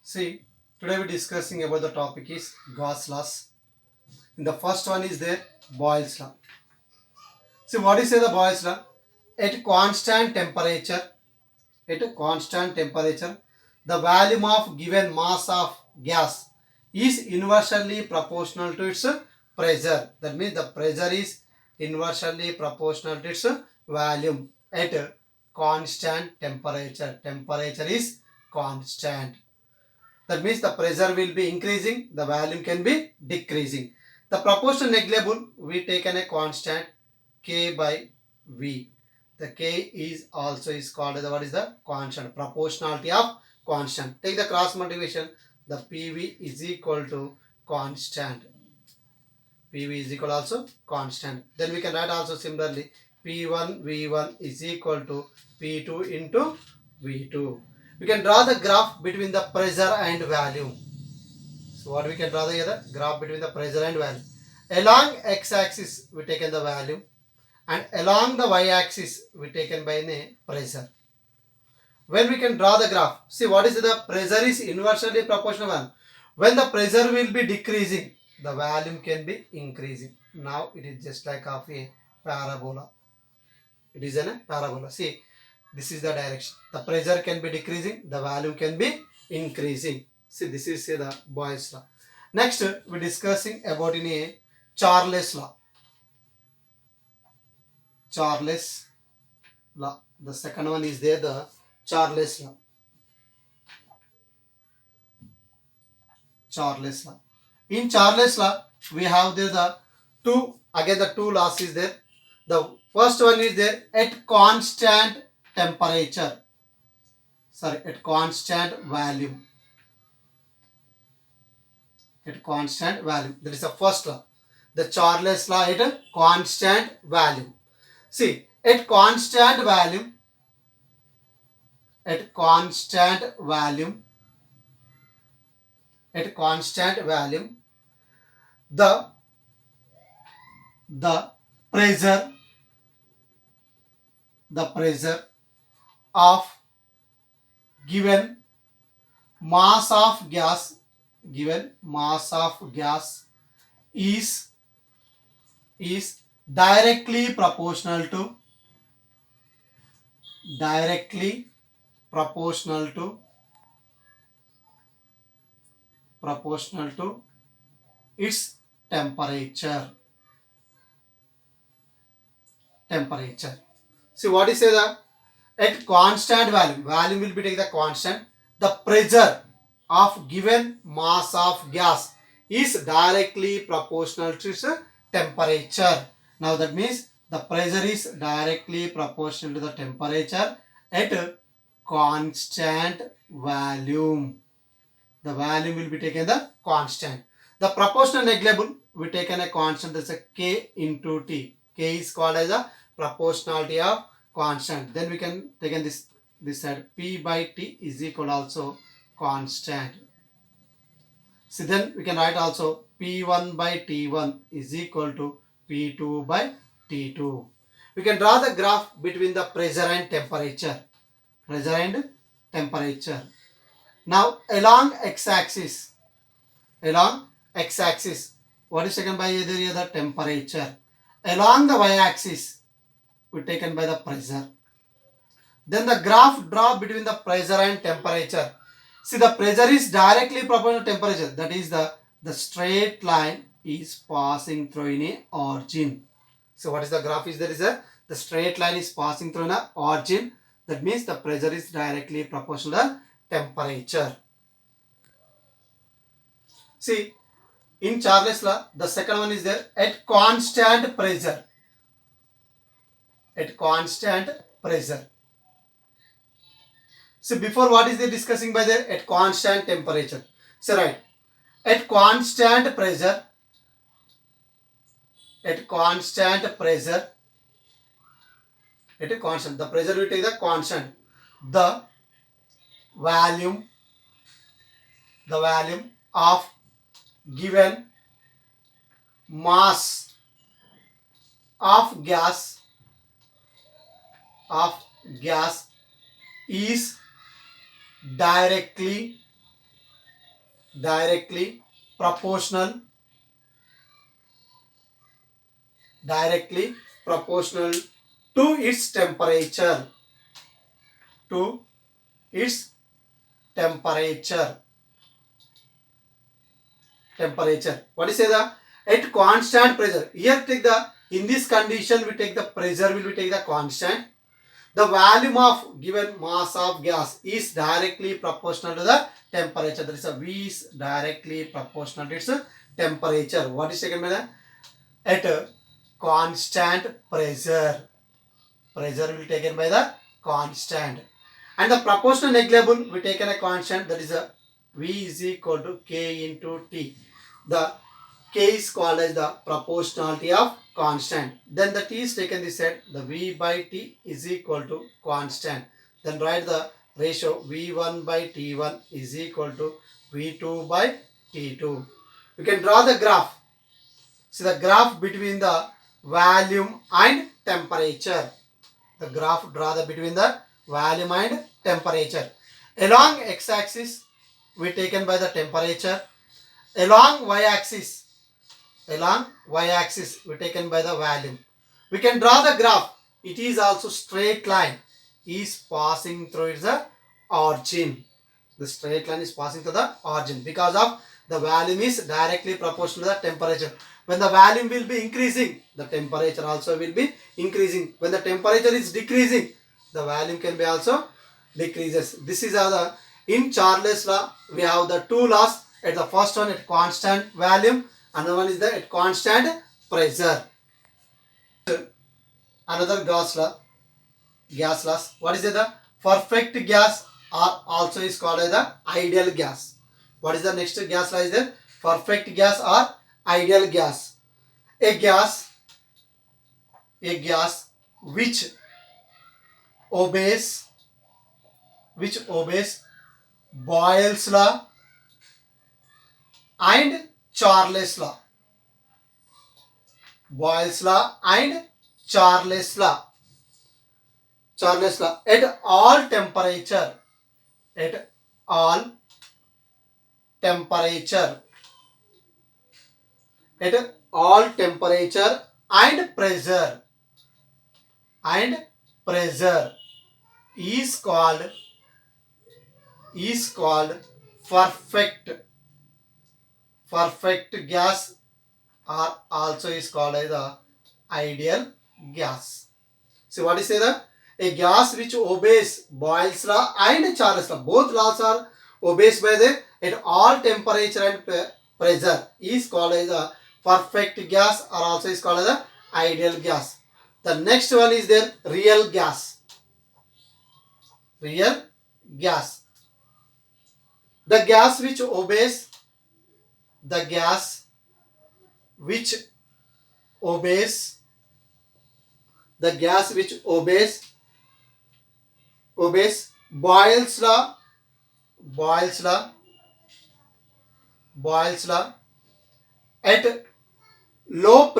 See, today we're discussing about the topic is Gauss laws. In the first one is there Boyle's law. See, what is the Boyle's law? At constant temperature, the volume of given mass of gas is inversely proportional to its pressure. That means the pressure is inversely proportional to its volume at constant temperature. Temperature is constant. That means the pressure will be increasing, the volume can be decreasing. The proportion negligible, we taken a constant K by V. The K is also is called as what is the constant, proportionality of constant. Take the cross multiplication, the PV is equal to constant. PV is equal also constant. Then we can write also similarly P1 V1 is equal to P2 into V2. We can draw the graph between the pressure and volume. So what we can draw the graph between the pressure and volume. Along x-axis we taken the volume and along the y-axis we taken by the pressure. When we can draw the graph, see what is the pressure is inversely proportional. When the pressure will be decreasing, the volume can be increasing. Now it is just like of a parabola. It is a parabola. See, this is the direction. The pressure can be decreasing, the volume can be increasing. See, this is the Boyle's law. Next, we're discussing about in a Charles law. Charles law. The second one is there, the Charles law. Charles law. In Charles law, we have there the two laws is there. The first one is there at constant temperature. Sorry, at constant volume. At constant volume. That is the first law. The Charles law at constant volume. See, at constant volume, at constant volume, at constant volume, the pressure, the pressure of given mass of gas, is directly proportional to proportional to its temperature. See what is the at constant volume will be taken the constant, the pressure of given mass of gas is directly proportional to its temperature. Now that means the pressure is directly proportional to the temperature at constant volume. The volume will be taken the constant. The proportional negligible, we taken a constant as a K into T. K is called as a proportionality of constant. Then we can take this side, P by T is equal also constant. So then we can write also P1 by T1 is equal to P2 by T2. We can draw the graph between the pressure and temperature. Pressure and temperature. Now along x-axis, what is taken by either the temperature. Along the y-axis, we taken by the pressure. Then the graph draw between the pressure and temperature. See, the pressure is directly proportional to temperature. That is the straight line is passing through in a origin. So what is the graph is there is the straight line is passing through an origin. That means the pressure is directly proportional to temperature. See, in Charles law, the second one is there at constant pressure. At constant pressure. So before what is they discussing by the at constant temperature? So right, at constant pressure, at a constant, the pressure will take the constant. The volume of given mass of gas is directly directly proportional directly proportional to its to its temperature temperature. What is the at constant pressure? Here take the in this condition we take the pressure will we take the constant. The volume of given mass of gas is directly proportional to the temperature. That is a V is directly proportional to its temperature. What is taken by the at a constant pressure. Pressure will be taken by the constant. And the proportional negligible we taken a constant, that is a V is equal to K into T. The K is called as the proportionality of constant. Then the T is taken this side, the V by T is equal to constant. Then write the ratio V1 by T1 is equal to V2 by T2. You can draw the graph. See the graph between the volume and temperature. The graph draw the between the volume and temperature. Along x-axis we taken by the temperature. Along y-axis we taken by the volume. We can draw the graph. It is also straight line is passing through the origin. The straight line is passing to the origin because of the volume is directly proportional to the temperature. When the volume will be increasing, the temperature also will be increasing. When the temperature is decreasing, the volume can be also decreases. This is how the in Charles law we have the two laws. At the first one at constant volume, another one is the at constant pressure. Another gas laws. What is it? The perfect gas or also is called as the ideal gas. What is the next gas law? Is there perfect gas or ideal gas? A gas which obeys Boyle's law and Charles law. Boyle's law and Charles law. Charles law at all temperature and pressure is called perfect gas or also is called as the ideal gas. So what is the a gas which obeys Boyle's law and Charles law. Both laws are obeys by the at all temperature and pressure is called as a perfect gas or also is called as the ideal gas. The next one is their real gas. The gas which obeys Boyle's law at low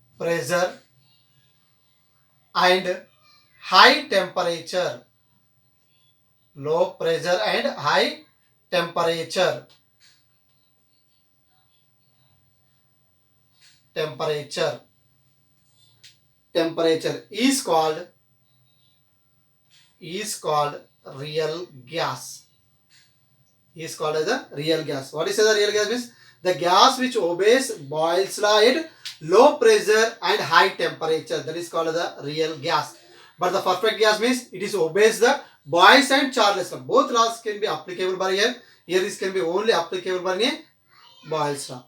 pressure and high temperature. Low pressure and high temperature is called real gas. Is called as a real gas. What is the real gas means? The gas which obeys Boyle's law at low pressure and high temperature, that is called the real gas. But the perfect gas means it is obeys the Boyle's and Charles law. Both laws can be applicable by here. Here this can be only applicable by Boyle's law.